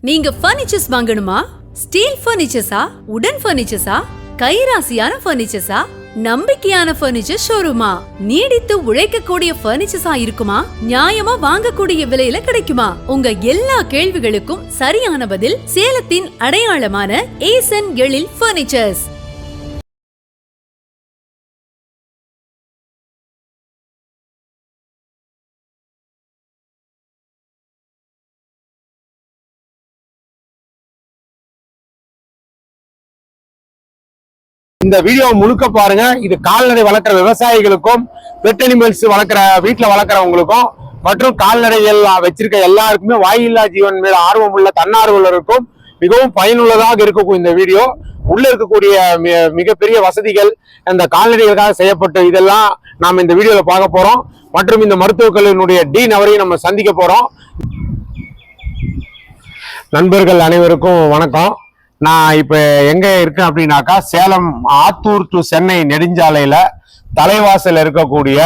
நீங்க பர்னிச்சர்ஸ் வாங்கணுமா? ஸ்டீல் பர்னிச்சர்ஸா, உடன் பர்னிச்சர்ஸா, கைராசியான பர்னிச்சர்ஸா, நம்பிக்கையான பர்னிச்சர் ஷோரூமா, நீடித்து உழைக்கக்கூடிய பர்னிச்சர்ஸா இருக்குமா? நியாயமா வாங்கக்கூடிய விலையில கிடைக்குமா? உங்க எல்லா கேள்விகளுக்கும் சரியான பதில் சேலத்தின் அடையாளமான ஏசன் எழில் பர்னிச்சர்ஸ். இந்த வீடியோ முழுக்க பாருங்க. இது கால்நடை வளர்க்குற விவசாயிகளுக்கும், பெட் அனிமல்ஸ் வளர்க்குற வீட்டுல வளர்க்குறவங்களுக்கும் மற்றும் கால்நடைகள் வச்சிருக்க எல்லாருக்குமே வாயில்லா ஜீவன் மேல ஆர்வம் உள்ள தன்னார்வலருக்கும் மிகவும் பயனுள்ளதாக இருக்கும் இந்த வீடியோ. உள்ள இருக்கக்கூடிய மிகப்பெரிய வசதிகள் அந்த கால்நடைகளுக்காக செய்யப்பட்ட இதெல்லாம் நாம இந்த வீடியோல பார்க்க போறோம். மற்றும் இந்த மருத்துவக் கல்லூரியினுடைய டீன் அவரையும் நம்ம சந்திக்க போறோம். நண்பர்கள் அனைவருக்கும் வணக்கம். நான் இப்ப எங்க இருக்கேன் அப்படின்னாக்கா, சேலம் ஆத்தூர் டு சென்னை நெடுஞ்சாலையில தலைவாசல் இருக்கக்கூடிய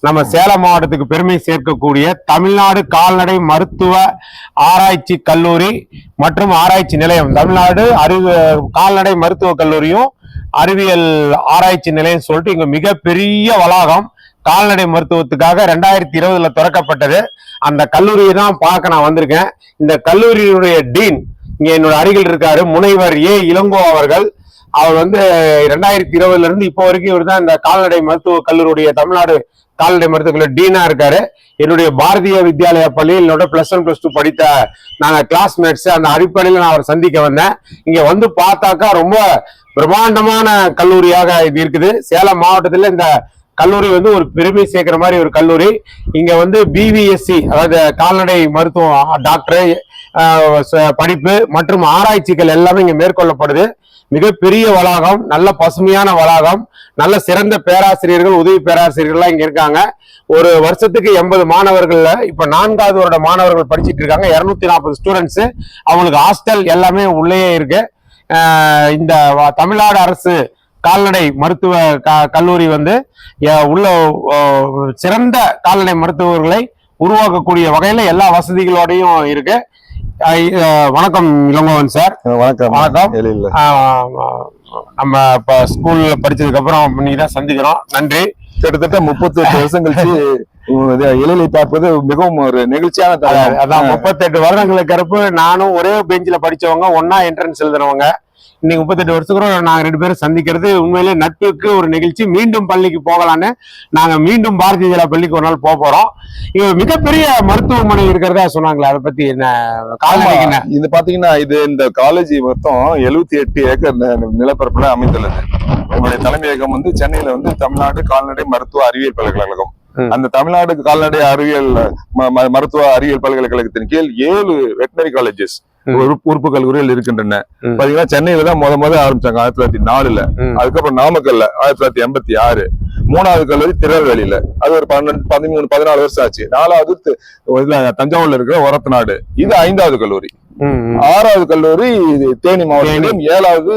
நம்ம சேலம் மாவட்டத்துக்கு பெருமை சேர்க்கக்கூடிய தமிழ்நாடு கால்நடை மருத்துவ ஆராய்ச்சி கல்லூரி மற்றும் ஆராய்ச்சி நிலையம், தமிழ்நாடு கால்நடை மருத்துவ கல்லூரியும் அறிவியல் ஆராய்ச்சி நிலையம் சொல்லிட்டு இங்க மிகப்பெரிய வளாகம் கால்நடை மருத்துவத்துக்காக 2020 திறக்கப்பட்டது. அந்த கல்லூரியை தான் பார்க்க நான் வந்திருக்கேன். இந்த கல்லூரியினுடைய டீன் இங்க என்னோட அருகில் இருக்காரு, முனைவர் ஏ இளங்கோ அவர்கள். அவர் 2020 இருந்து இப்போ வரைக்கும் இவர் தான் இந்த கால்நடை மருத்துவ கல்லூரியுடைய தமிழ்நாடு கால்நடை மருத்துவ கல்லூரி டீனா இருக்காரு. என்னுடைய பாரதிய வித்யாலயா பள்ளியில் என்னோட +1 +2 படித்த நாங்க கிளாஸ்மேட்ஸ். அந்த அடிப்படையில் நான் அவர் சந்திக்க வந்தேன். இங்க வந்து பார்த்தாக்கா ரொம்ப பிரம்மாண்டமான கல்லூரியாக இது இருக்குது. சேலம் மாவட்டத்தில் இந்த கல்லூரி ஒரு பெருமை சேர்க்கிற மாதிரி ஒரு கல்லூரி. இங்க பிவிஎஸ்சி, அதாவது கால்நடை மருத்துவம் டாக்டர் படிப்பு மற்றும் ஆராய்ச்சிகள் எல்லாமே இங்க மேற்கொள்ளப்படுது. மிகப்பெரிய வளாகம், நல்ல பசுமையான வளாகம், நல்ல சிறந்த பேராசிரியர்கள், உதவி பேராசிரியர்கள்லாம் இங்க இருக்காங்க. ஒரு வருஷத்துக்கு 80 மாணவர்கள்ல இப்ப 4வது வருட மாணவர்கள் படிச்சுட்டு இருக்காங்க. 240 ஸ்டூடெண்ட்ஸ். அவங்களுக்கு ஹாஸ்டல் எல்லாமே உள்ளேயே இருக்கு. இந்த தமிழ்நாடு அரசு கால்நடை மருத்துவ கல்லூரி உள்ள சிறந்த கால்நடை மருத்துவர்களை உருவாக்கக்கூடிய வகையில எல்லா வசதிகளோடையும் இருக்கு. வணக்கம் இளங்கோவன் சார். வணக்கம். வணக்கம். நம்ம இப்ப ஸ்கூல்ல படிச்சதுக்கு அப்புறம் நீங்க தான் சந்திக்கிறோம். நன்றி. கிட்டத்தட்ட 38 வருஷம் கழிச்சு இளைஞரை பார்ப்பது மிகவும் ஒரு நெகிழ்ச்சியான தருணம். அதான் 38 வருடங்களுக்கு அப்புறம் நானும் ஒரே பெஞ்சில படிச்சவங்க, ஒன்னா என்ட்ரன்ஸ் எழுதுனவங்க. இன்னைக்கு 38 வருஷத்துக்கு நாங்க 2 பேரும் சந்திக்கிறது உண்மையிலே நட்புக்கு ஒரு நிகழ்ச்சி. மீண்டும் பள்ளிக்கு போகலான்னு நாங்க மீண்டும் பாரதிய ஜனதா பள்ளிக்கு ஒரு நாள் போறோம். இங்க மிகப்பெரிய மருத்துவமனை இருக்கிறதா சொன்னாங்களே, அதை பத்தி என்ன கால்நடைக்கு? இது பாத்தீங்கன்னா, இது இந்த காலேஜ் மொத்தம் 78 ஏக்கர் நிலப்பரப்புல அமைந்துள்ளது. உங்களுடைய தலைமையகம் சென்னையில தமிழ்நாடு கால்நடை மருத்துவ அறிவியல் பல்கலைக்கழகம். அந்த தமிழ்நாடு கால்நடை அறிவியல் மருத்துவ அறிவியல் பல்கலைக்கழகத்தின் கீழ் 7 வெட்டினரி காலேஜஸ் உறுப்பு கல்லூரிகள் இருக்கின்றன. பாத்தீங்கன்னா, சென்னையில தான் முத ஆரம்பிச்சாங்க 1904. அதுக்கப்புறம் நாமக்கல்ல 1986. 3வது கல்லூரி திருநெல்வேலியில, அது ஒரு 14 வருஷம் ஆச்சு. 4வது தஞ்சாவூர்ல இருக்கிற ஒரத்தநாடு, இது 5வது கல்லூரி. 6வது கல்லூரி தேனி மாவட்டத்திலும், 7வது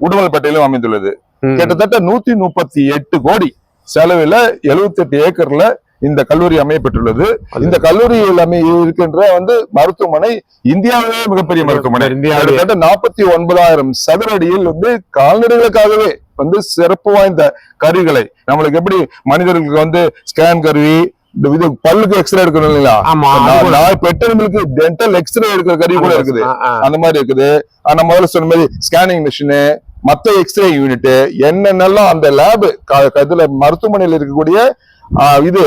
உடுமலைப்பேட்டையிலும் அமைந்துள்ளது. கிட்டத்தட்ட 138 கோடி செலவுல 78 ஏக்கர்ல இந்த கல்லூரி அமையப்பட்டுள்ளது. இந்த கல்லூரியில் இருக்கின்ற மருத்துவமனை இந்தியாவிலே மிகப்பெரிய மருத்துவமனை. கிட்டத்தட்ட 49,000 சதுர அடியில் கால்நடைகளுக்காகவே சிறப்பு வாய்ந்த கருவிகளை, நம்மளுக்கு எப்படி மனிதர்களுக்கு ஸ்கேன் கருவி, இது பல்லுக்கு எக்ஸ்ரே எடுக்கணும் இல்லைங்களா, பெட்டர்களுக்கு டென்டல் எக்ஸ்ரே எடுக்கிற கருவி கூட இருக்குது. அந்த மாதிரி இருக்குது. ஆனா முதல்ல சொன்ன மாதிரி ஸ்கேனிங் மிஷினு, மத்த எக்ஸ்ரே யூனிட், என்னென்னலாம் அந்த லேபு இதுல மருத்துவமனையில் இருக்கக்கூடிய இது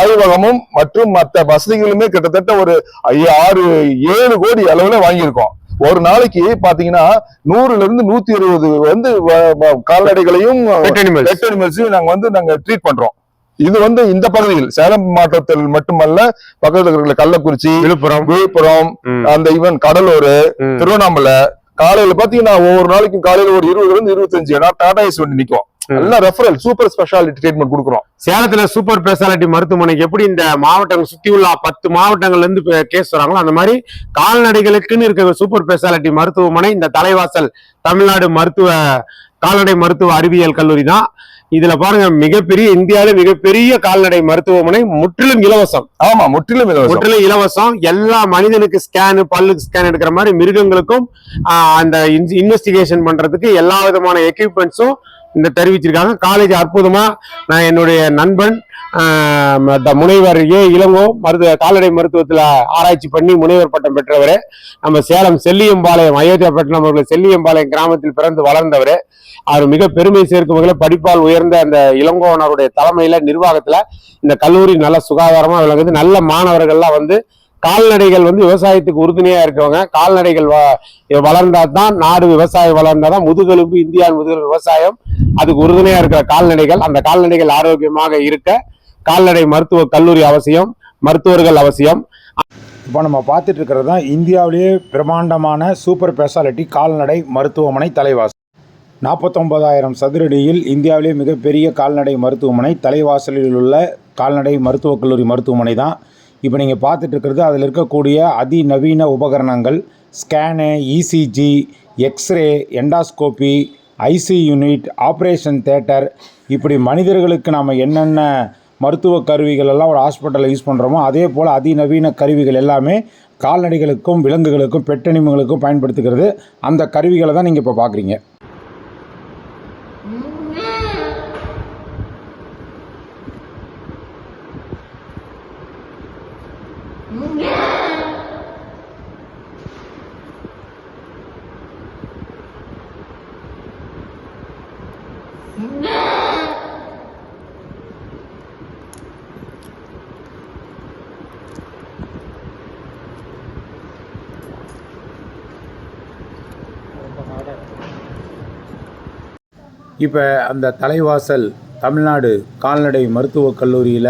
ஆய்வகமும் மற்றும் மற்ற வசதிகளுமே கிட்டத்தட்ட ஒரு 6-7 கோடி அளவுல வாங்கியிருக்கோம். ஒரு நாளைக்கு பாத்தீங்கன்னா 100ல இருந்து 120 கால்நடைகளையும் பெட் அனிமல்ஸையும் நாங்க ட்ரீட் பண்றோம். இது இந்த பகுதியில் சேலம் மாவட்டத்தில் மட்டுமல்ல, பக்கத்துல இருக்கிற கள்ளக்குறிச்சி, விழுப்புரம், அந்த ஈவன் கடலூர், திருவண்ணாமலை. காலையில பாத்தீங்கன்னா ஒவ்வொரு நாளைக்கும் காலையில ஒரு 20ல இருந்து 25 டாடா ஏஸ் வண்டி நிக்கும். எல்லாம் ரெஃபரல் சூப்பர் ஸ்பெஷாலிட்டி ட்ரீட்மெண்ட் கொடுக்குறோம். சேலத்துல சூப்பர் ஸ்பெஷாலிட்டி மருத்துவமனைக்கு எப்படி இந்த மாவட்டம் சுத்தி உள்ள 10 மாவட்டங்கள்ல இருந்து கேஸ் வராங்களோ, அந்த மாதிரி கால்நடைகளுக்குன்னு இருக்கிற சூப்பர் ஸ்பெஷாலிட்டி மருத்துவமனை இந்த தலைவாசல் தமிழ்நாடு கால்நடை மருத்துவ அறிவியல் கல்லூரி தான். இதுல பாருங்க, மிகப்பெரிய இந்தியாவில மிகப்பெரிய கால்நடை மருத்துவமனை, முற்றிலும் இலவசம். ஆமா, முற்றிலும் இலவசம். எல்லா மனிதனுக்கு ஸ்கேனு, பல்லுக்கு ஸ்கேன் எடுக்கிற மாதிரி மிருகங்களுக்கும் அந்த இன்வெஸ்டிகேஷன் பண்றதுக்கு எல்லா விதமான எக்யூப்மெண்ட்ஸும் இந்த தெரிவிச்சிருக்காங்க. காலேஜ் அற்புதமா, நான் என்னுடைய நண்பன் முனைவர் இளங்கோ கால்நடை மருத்துவத்துல ஆராய்ச்சி பண்ணி முனைவர் பட்டம் பெற்றவர். நம்ம சேலம் செல்லியம்பாளையம், அயோத்தியாப்பட்டினம் அவர்கள் செல்லியம்பாளையம் கிராமத்தில் பிறந்து வளர்ந்தவர். அவர் மிக பெருமை சேர்க்கும் வகையில் படிப்பால் உயர்ந்த அந்த இளங்கோவனருடைய தலைமையில நிர்வாகத்துல இந்த கல்லூரி நல்ல சுகாதாரமா விளங்குது. நல்ல மாணவர்கள்லாம் வந்து கால்நடைகள் வந்து விவசாயத்துக்கு உறுதுணையா இருக்கவங்க. கால்நடைகள் வளர்ந்தாதான் நாடு, விவசாயம் வளர்ந்தாதான் முதுகெலும்பு, இந்தியாவின் முதுகெலும்பு விவசாயம். அதுக்கு உறுதுணையா இருக்கிற கால்நடைகள், அந்த கால்நடைகள் ஆரோக்கியமாக இருக்க கால்நடை மருத்துவ கல்லூரி அவசியம், மருத்துவர்கள் அவசியம். இப்போ நம்ம பார்த்துட்டு இருக்கிறது தான் இந்தியாவிலேயே பிரம்மாண்டமான சூப்பர் ஸ்பெஷாலிட்டி கால்நடை மருத்துவமனை தலைவாசல். 49,000 சதுரடியில் இந்தியாவிலேயே மிகப்பெரிய கால்நடை மருத்துவமனை தலைவாசலில் உள்ள கால்நடை மருத்துவக் கல்லூரி மருத்துவமனை தான் இப்போ நீங்கள் பார்த்துட்டு இருக்கிறது. அதில் இருக்கக்கூடிய அதிநவீன உபகரணங்கள், scan, ECG, x-ray, endoscopy, IC unit, operation theatre, இப்படி மனிதர்களுக்கு நாம் என்னென்ன மருத்துவ கருவிகள் எல்லாம் ஒரு ஹாஸ்பிட்டலில் யூஸ் பண்ணுறோமோ அதே போல் அதிநவீன கருவிகள் எல்லாமே கால்நடைகளுக்கும் விலங்குகளுக்கும் பெட்டனிமங்களுக்கும் பயன்படுத்துகிறது. அந்த கருவிகளை தான் நீங்கள் இப்போ பார்க்குறீங்க. இப்போ அந்த தலைவாசல் தமிழ்நாடு கால்நடை மருத்துவக் கல்லூரியில்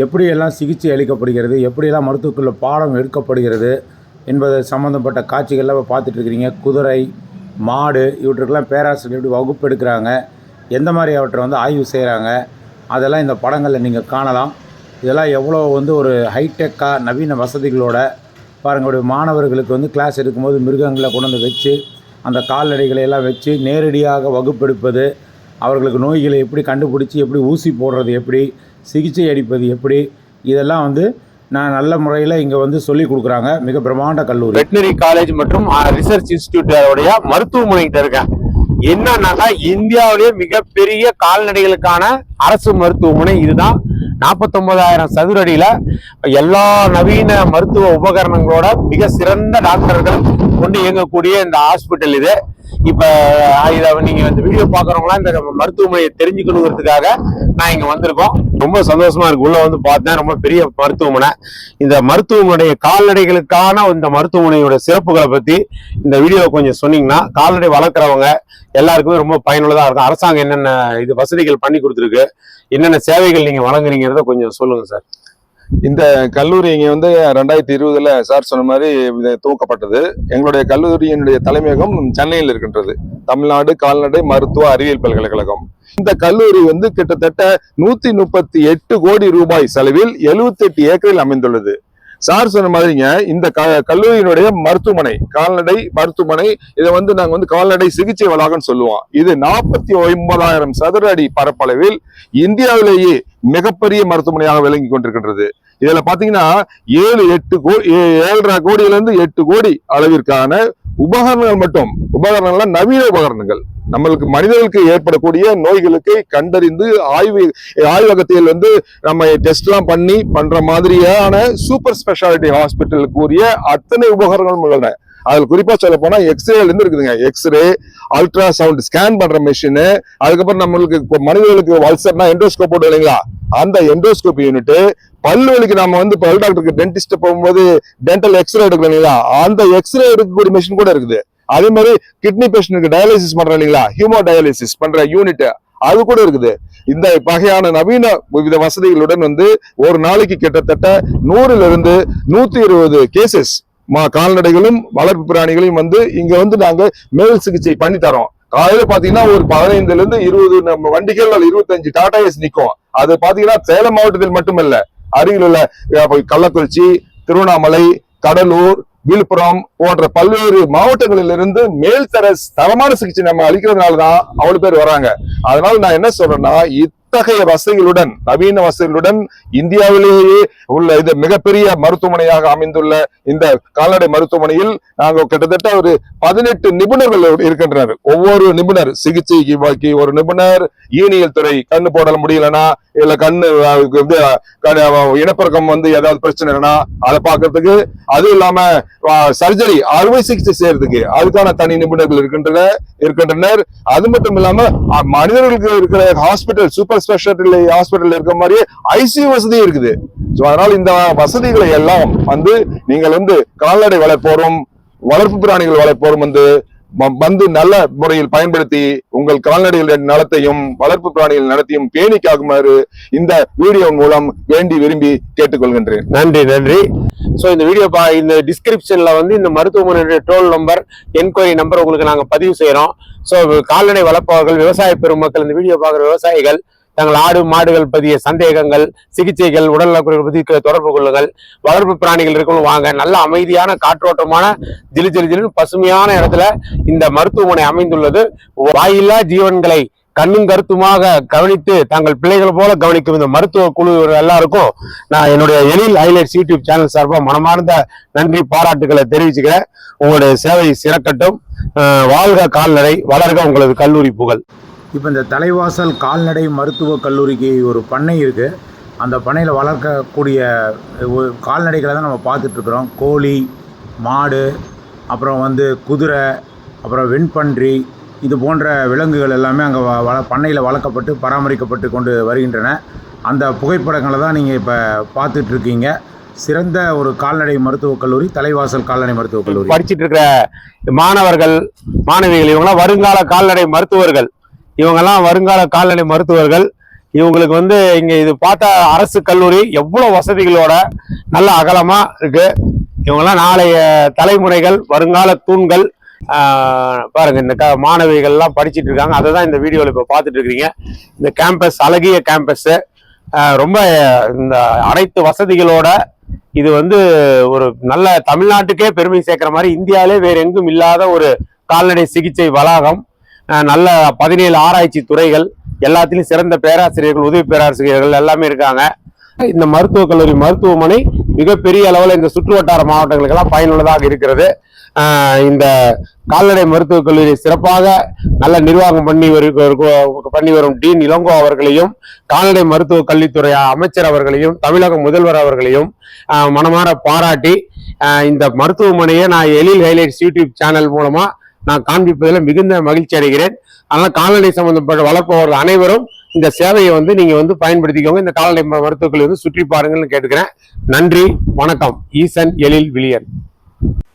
எப்படியெல்லாம் சிகிச்சை அளிக்கப்படுகிறது, எப்படியெல்லாம் மருத்துவக்குள்ள பாடம் எடுக்கப்படுகிறது என்பது சம்மந்தப்பட்ட காட்சிகள்லாம் பார்த்துட்ருக்கிறீங்க. குதிரை, மாடு, இவற்றுக்கெல்லாம் பேராசிரியர் எப்படி வகுப்பு எடுக்கிறாங்க, எந்த மாதிரி அவற்றை வந்து ஆய்வு செய்கிறாங்க, அதெல்லாம் இந்த படங்களில் நீங்கள் காணலாம். இதெல்லாம் எவ்வளோ வந்து ஒரு ஹைடெக்காக நவீன வசதிகளோட பாருங்களுடைய மாணவர்களுக்கு வந்து கிளாஸ் எடுக்கும்போது மிருகங்களை கொண்டு வந்து வச்சு அந்த கால்நடைகளை எல்லாம் வச்சு நேரடியாக வகுப்பெடுப்பது, அவர்களுக்கு நோய்களை எப்படி கண்டுபிடிச்சி எப்படி ஊசி போடுறது, எப்படி சிகிச்சை அளிப்பது, எப்படி இதெல்லாம் வந்து நான் நல்ல முறையில் இங்கே வந்து சொல்லி கொடுக்குறாங்க. மிக பிரம்மாண்ட கல்லூரி. வெட்டினரி காலேஜ் மற்றும் ரிசர்ச் இன்ஸ்டிடியூட்டோடைய மருத்துவமனைகிட்ட இருக்கேன். என்னன்னாக்கா இந்தியாவிலேயே மிகப்பெரிய கால்நடைகளுக்கான அரசு மருத்துவமனை இதுதான். 49,000 சதுரடியில எல்லா நவீன மருத்துவ உபகரணங்களோட மிக சிறந்த டாக்டர்கள் கொண்டு இயங்கக்கூடிய இந்த ஹாஸ்பிட்டல் இது. இப்ப இதை நீங்க இந்த வீடியோ பாக்குறவங்களாம் இந்த மருத்துவமனையை தெரிஞ்சுக்கணுங்கிறதுக்காக நான் இங்க வந்திருக்கோம். ரொம்ப சந்தோஷமா இருக்கு. உள்ள வந்து பார்த்தேன், ரொம்ப பெரிய மருத்துவமனை. இந்த மருத்துவமனைய கால்நடைகளுக்கான இந்த மருத்துவமனையோட சிறப்புகளை பத்தி இந்த வீடியோவை கொஞ்சம் சொன்னீங்கன்னா கால்நடை வளர்க்குறவங்க எல்லாருக்குமே ரொம்ப பயனுள்ளதா இருக்கும். அரசாங்கம் என்னென்ன இது வசதிகள் பண்ணி கொடுத்துருக்கு, என்னென்ன சேவைகள் நீங்க வழங்குறீங்கிறத கொஞ்சம் சொல்லுங்க சார். இந்த கல்லூரி இங்க வந்து 2020 சார் சொன்ன மாதிரி துவக்கப்பட்டது. எங்களுடைய கல்லூரியினுடைய தலைமையகம் சென்னையில் இருக்கின்றது, தமிழ்நாடு கால்நடை மருத்துவ அறிவியல் பல்கலைக்கழகம். இந்த கல்லூரி வந்து கிட்டத்தட்ட 138 கோடி ரூபாய் செலவில் 78 ஏக்கரில் அமைந்துள்ளது. சார் சொன்ன மாதிரிங்க, இந்த கல்லூரியினுடைய மருத்துவமனை, கால்நடை மருத்துவமனை, இதை வந்து நாங்க வந்து கால்நடை சிகிச்சை வளாகம்னு சொல்லுவோம். இது 49,000 சதுர அடி பரப்பளவில் இந்தியாவிலேயே மிகப்பெரிய மருத்துவமனையாக விளங்கி கொண்டிருக்கின்றது. இதுல பாத்தீங்கன்னா 7.5 கோடியிலிருந்து 8 கோடி அளவிற்கான உபகரணங்கள், மட்டும் உபகரணங்கள்லாம் நவீன உபகரணங்கள், நம்மளுக்கு மனிதர்களுக்கு ஏற்படக்கூடிய நோய்களுக்கு கண்டறிந்து ஆய்வகத்தில் வந்து நம்ம டெஸ்ட் எல்லாம் பண்ற மாதிரியான சூப்பர் ஸ்பெஷாலிட்டி ஹாஸ்பிட்டலுக்கு உரிய அத்தனை உபகரணங்களும் உள்ளன. அதுல குறிப்பா சொல்ல போனா எக்ஸ்ரேல இருந்து இருக்குதுங்க. எக்ஸ்ரே, அல்ட்ரா சவுண்ட் ஸ்கேன் பண்ற மிஷின், அதுக்கப்புறம் நம்மளுக்கு மனிதர்களுக்கு வல்சர்னா எண்டோஸ்கோப் போட்டு இல்லைங்களா, அந்த எண்டோஸ்கோப் யூனிட், பல்லு வலிக்கு நம்ம வந்து பல் டாக்டருக்கு டென்டிஸ்ட் போகும்போது டென்டல் எக்ஸ்ரே எடுக்கணும் இல்லைங்களா, அந்த எக்ஸ்ரே எடுக்கக்கூடிய மிஷின் கூட இருக்குது. அதே மாதிரி கிட்னி பேஷண்ட்க்கு டயாலிசிஸ் பண்றோம் இல்லைங்களா, ஹியூமோ டயாலிசிஸ் பண்ற யூனிட் அது கூட இருக்குது. இந்த வகையான நவீன வித வசதிகளுடன் வந்து ஒரு நாளைக்கு கிட்டத்தட்ட 100 to 120 கேசஸ் கால்நடைகளும் வளர்ப்பு பிராணிகளையும் வந்து இங்க வந்து நாங்க மேல் சிகிச்சை பண்ணி தரோம். காலையில பாத்தீங்கன்னா ஒரு 15 to 20 நம்ம வண்டிகள் 25 டாடா ஏஸ் நிக்கும். அது பாத்தீங்கன்னா சேலம் மாவட்டத்தில் மட்டுமல்ல, அருகில் உள்ள கள்ளக்குறிச்சி, திருவண்ணாமலை, கடலூர், விழுப்புரம் போன்ற பல்வேறு மாவட்டங்களிலிருந்து மேல்தர தரமான சிகிச்சை நம்ம அளிக்கிறதுனாலதான் அவ்வளவு பேர் வராங்க. அதனால நான் என்ன சொல்றேன்னா, இத்தகைய வசதிகளுடன், நவீன வசதிகளுடன் இந்தியாவிலேயே உள்ள இது மிகப்பெரிய மருத்துவமனையாக அமைந்துள்ள இந்த கால்நடை மருத்துவமனையில் நாங்கள் கிட்டத்தட்ட ஒரு 18 நிபுணர்கள் இருக்கின்றனர். ஒவ்வொரு நிபுணர் சிகிச்சைக்கு ஒரு நிபுணர், ஈனியல் துறை, கண்ணு போட முடியலன்னா இல்ல கண்ணு இனப்பெருக்கம் ஏதாவது பிரச்சனைனா அதை பார்க்கறதுக்கு, அதுவும் இல்லாம சர்ஜரி அறுவை சிகிச்சை செய்யறதுக்கு அதுக்கான தனி நிபுணர்கள் இருக்கின்றனர். அது மட்டும் இல்லாம மனிதர்களுக்கு இருக்கிற ஹாஸ்பிட்டல், சூப்பர் ஸ்பெஷாலிட்டி ஹாஸ்பிட்டல் இருக்கிற மாதிரியே ஐசியூ வசதி இருக்குது. அதனால இந்த வசதிகளை எல்லாம் நீங்கள் கால்நடை வளர்ப்போரும் வளர்ப்பு பிராணிகள் வளர்ப்போரும் நல்ல முறையில் பயன்படுத்தி உங்கள் கால்நடைகளின் நலத்தையும் வளர்ப்பு பிராணிகள் நலத்தையும் பேணி காக்குமாறு இந்த வீடியோ மூலம் வேண்டி விரும்பி கேட்டுக்கொள்கின்றேன். நன்றி. சோ இந்த வீடியோ இந்த டிஸ்கிரிப்ஷன்ல இந்த மருத்துவமனையுடைய டோல் நம்பர், என்கொயரி நம்பர் உங்களுக்கு நாங்க பதிவு செய்யறோம். சோ கால்நடை வளர்ப்பவர்கள், விவசாய பெருமக்கள், இந்த வீடியோ பார்க்குற விவசாயிகள் தங்கள் ஆடு மாடுகள் பற்றிய சந்தேகங்கள், சிகிச்சைகள், உடல்நலக்குறைகள் பற்றி தொடர்பு கொள்ளுங்கள். வளர்ப்பு பிராணிகள் இருக்கணும் வாங்க. நல்ல அமைதியான, காற்றோட்டமான, ஜிலு பசுமையான இடத்துல இந்த மருத்துவமனை அமைந்துள்ளது. வாயில்லா ஜீவன்களை கண்ணும் கருத்துமாக கவனித்து தங்கள் பிள்ளைகள் போல கவனிக்கும் இந்த மருத்துவ குழு எல்லாருக்கும் நான் என்னுடைய எழில் ஹைலைட்ஸ் யூடியூப் சேனல் சார்பாக மனமார்ந்த நன்றி, பாராட்டுகளை தெரிவிச்சுக்கிறேன். உங்களுடைய சேவை சிறக்கட்டும். வாழ்க கால்நடை, வளர்க உங்களது கல்லூரி புகழ். இப்போ இந்த தலைவாசல் கால்நடை மருத்துவக் கல்லூரிக்கு ஒரு பண்ணை இருக்குது. அந்த பண்ணையில் வளர்க்கக்கூடிய கால்நடைகளை தான் நம்ம பார்த்துட்ருக்குறோம். கோழி, மாடு, அப்புறம் குதிரை, அப்புறம் வெண்பன்றி, இது போன்ற விலங்குகள் எல்லாமே அங்கே பண்ணையில் வளர்க்கப்பட்டு பராமரிக்கப்பட்டு கொண்டு வருகின்றன. அந்த புகைப்படங்களை தான் நீங்கள் இப்போ பார்த்துட்ருக்கீங்க. சிறந்த ஒரு கால்நடை மருத்துவக் கல்லூரி தலைவாசல் கால்நடை மருத்துவக் கல்லூரி. படிச்சுட்டு இருக்கிற மாணவர்கள், மாணவிகள், இவங்கெல்லாம் வருங்கால கால்நடை மருத்துவர்கள். இவங்கெல்லாம் வருங்கால கால்நடை மருத்துவர்கள். இவங்களுக்கு இங்க இது பார்த்தா அரசு கல்லூரி எவ்வளவு வசதிகளோட நல்ல அகலமா இருக்கு. இவங்கெல்லாம் நாளைய தலைமுறைகள், வருங்கால தூண்கள். பாருங்க, இந்த மாணவிகள் எல்லாம் படிச்சுட்டு இருக்காங்க. அதை தான் இந்த வீடியோவில் இப்ப பார்த்துட்டு இருக்கிறீங்க. இந்த கேம்பஸ் அழகிய கேம்பஸ், ரொம்ப இந்த அனைத்து வசதிகளோட இது ஒரு நல்ல தமிழ்நாட்டுக்கே பெருமை சேர்க்கிற மாதிரி இந்தியாவிலே வேற எங்கும் இல்லாத ஒரு கால்நடை சிகிச்சை வளாகம். நல்ல 17 ஆராய்ச்சி துறைகள், எல்லாத்திலும் சிறந்த பேராசிரியர்கள், உதவி பேராசிரியர்கள் எல்லாமே இருக்காங்க. இந்த மருத்துவக் கல்லூரி மருத்துவமனை மிகப்பெரிய அளவில் இந்த சுற்று வட்டார மாவட்டங்களுக்கெல்லாம் பயனுள்ளதாக இருக்கிறது. இந்த கால்நடை மருத்துவக் கல்லூரி சிறப்பாக நல்ல நிர்வாகம் பண்ணி வரும் டீன் இளங்கோ அவர்களையும், கால்நடை மருத்துவக் கல்வித்துறை அமைச்சர் அவர்களையும், தமிழக முதல்வர் அவர்களையும் மனமாற பாராட்டி இந்த மருத்துவமனையை நான் எழில் ஹைலைட்ஸ் யூடியூப் சேனல் மூலமா நான் காண்பிப்பதில் மிகுந்த மகிழ்ச்சி அடைகிறேன். அதனால கால்நடை சம்பந்தப்பட்ட வளர்ப்பவர்கள் அனைவரும் இந்த சேவையை நீங்க பயன்படுத்திக்கோங்க. இந்த கால்நடை மருத்துவக்களை சுற்றி பாருங்கள்னு கேட்டுக்கிறேன். நன்றி, வணக்கம். ஈசன் எழில் விளியன்.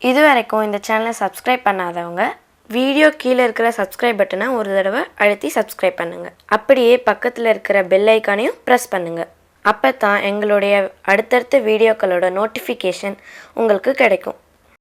இதுவரைக்கும் இந்த சேனலை சப்ஸ்கிரைப் பண்ணாதவங்க வீடியோ கீழே இருக்கிற சப்ஸ்கிரைப் பட்டனை ஒரு தடவை அழுத்தி சப்ஸ்கிரைப் பண்ணுங்கள். அப்படியே பக்கத்தில் இருக்கிற பெல் ஐக்கானையும் ப்ரெஸ் பண்ணுங்கள். அப்போ தான் எங்களுடைய அடுத்தடுத்த வீடியோக்களோட நோட்டிஃபிகேஷன் உங்களுக்கு கிடைக்கும்.